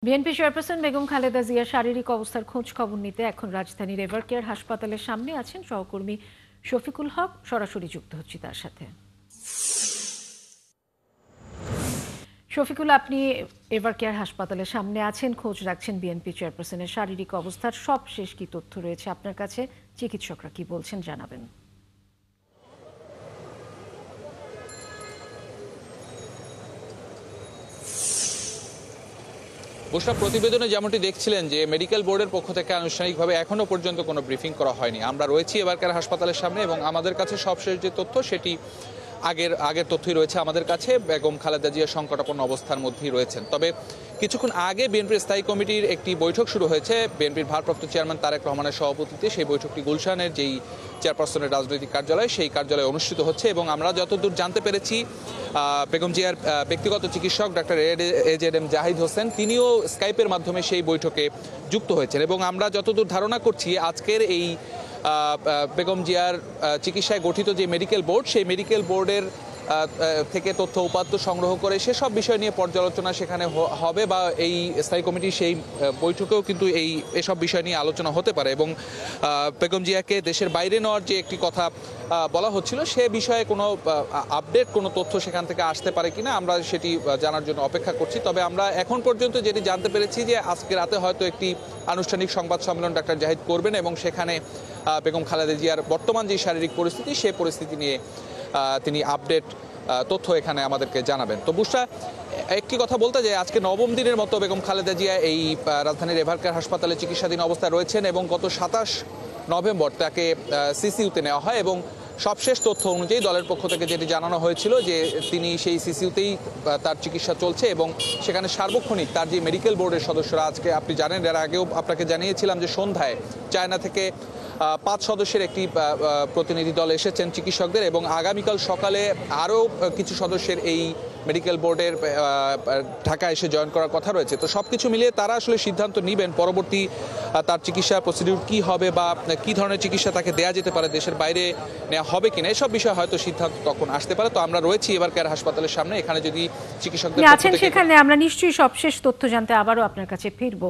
BNP chairperson Begum Khaleda জিয়ার শারীরিক অবস্থার খোঁজ খবর নিতে এখন রাজধানীর এভারকেয়ার হাসপাতালের সামনে আছেন সহকর্মী শফিকুল হক। সরাসরি যুক্ত হচ্ছি তার সাথে। শফিকুল, আপনি এভারকেয়ার হাসপাতালের সামনে আছেন, খোঁজ রাখছেন বিএনপি চেয়ারপারসনের শারীরিক অবস্থার সবশেষ কি তথ্য রয়েছে আপনার কাছে? চিকিৎসকরা কি বলছেন জানাবেন। বুশরা, প্রতিবেদনে যেমনটি দেখছিলেন যে মেডিকেল বোর্ডের পক্ষ থেকে আনুষ্ঠানিকভাবে এখনো পর্যন্ত কোনো ব্রিফিং করা হয়নি। আমরা রয়েছি এবারকার হাসপাতালের সামনে এবং আমাদের কাছে সবশেষ যে তথ্য সেটি আগের তথ্যই রয়েছে আমাদের কাছে। বেগম খালেদা জিয়া সংকটাপন্ন অবস্থার মধ্যেই রয়েছেন। তবে কিছুক্ষণ আগে বিএনপির স্থায়ী কমিটির একটি বৈঠক শুরু হয়েছে বিএনপির ভারপ্রাপ্ত চেয়ারম্যান তারেক রহমানের সভাপতিত্বে। সেই বৈঠকটি গুলশানের যেই চেয়ারপারসনের রাজনৈতিক কার্যালয়, সেই কার্যালয়ে অনুষ্ঠিত হচ্ছে এবং আমরা যতদূর জানতে পেরেছি বেগম জিয়ার ব্যক্তিগত চিকিৎসক ডক্টর AJM জাহিদ হোসেন তিনিও স্কাইপের মাধ্যমে সেই বৈঠকে যুক্ত হয়েছেন এবং আমরা যতদূর ধারণা করছি আজকের এই বেগম জিয়ার চিকিৎসায় গঠিত যে মেডিকেল বোর্ড, সেই মেডিকেল বোর্ডের থেকে তথ্য উপাত্ত সংগ্রহ করে সেসব বিষয় নিয়ে পর্যালোচনা সেখানে হবে বা এই স্থায়ী কমিটির সেই বৈঠকেও কিন্তু এসব বিষয় নিয়ে আলোচনা হতে পারে এবং বেগম জিয়াকে দেশের বাইরে নেওয়ার যে একটি কথা বলা হচ্ছিল সে বিষয়ে কোনো আপডেট, কোনো তথ্য সেখান থেকে আসতে পারে কিনা আমরা সেটি জানার জন্য অপেক্ষা করছি। তবে আমরা এখন পর্যন্ত যেটি জানতে পেরেছি যে আজকে রাতে হয়তো একটি আনুষ্ঠানিক সংবাদ সম্মেলন ডক্টর জাহিদ করবেন এবং সেখানে বেগম খালেদা জিয়ার বর্তমান যে শারীরিক পরিস্থিতি সেই পরিস্থিতি নিয়ে তিনি আপডেট তথ্য এখানে আমাদেরকে জানাবেন। তো বুশরা, একটি কথা বলতে যে আজকে নবম দিনের মতো বেগম খালেদা জিয়া এই রাজধানীর এভারকেয়ার হাসপাতালে চিকিৎসাধীন অবস্থায় রয়েছেন এবং গত 27 নভেম্বর তাকে সিসিইউতে নেওয়া হয় এবং সবশেষ তথ্য অনুযায়ী দলের পক্ষ থেকে যেটি জানানো হয়েছিল যে তিনি সেই সিসিইউতেই তার চিকিৎসা চলছে এবং সেখানে সার্বক্ষণিক তার যে মেডিকেল বোর্ডের সদস্যরা, আজকে আপনি জানেন এর আগেও আপনাকে জানিয়েছিলাম যে সন্ধ্যায় চায়না থেকে 5 সদস্যের একটি প্রতিনিধি দল এসেছেন চিকিৎসকদের এবং আগামীকাল সকালে আরও কিছু সদস্যের এই মেডিকেল বোর্ডের ঢাকা এসে জয়েন করার কথা রয়েছে। তো সব কিছু মিলিয়ে তারা আসলে সিদ্ধান্ত নেবেন পরবর্তী তার চিকিৎসা প্রসিডিউর কী হবে বা কী ধরনের চিকিৎসা তাকে দেওয়া যেতে পারে, দেশের বাইরে নেওয়া হবে কিনা, এসব বিষয়ে হয়তো সিদ্ধান্ত তখন আসতে পারে। তো আমরা রয়েছি এবারকার হাসপাতালের সামনে, এখানে যদি চিকিৎসকদের আছেন সেখানে আমরা নিশ্চয়ই সবশেষ তথ্য জানতে আবারও আপনার কাছে ফিরবো।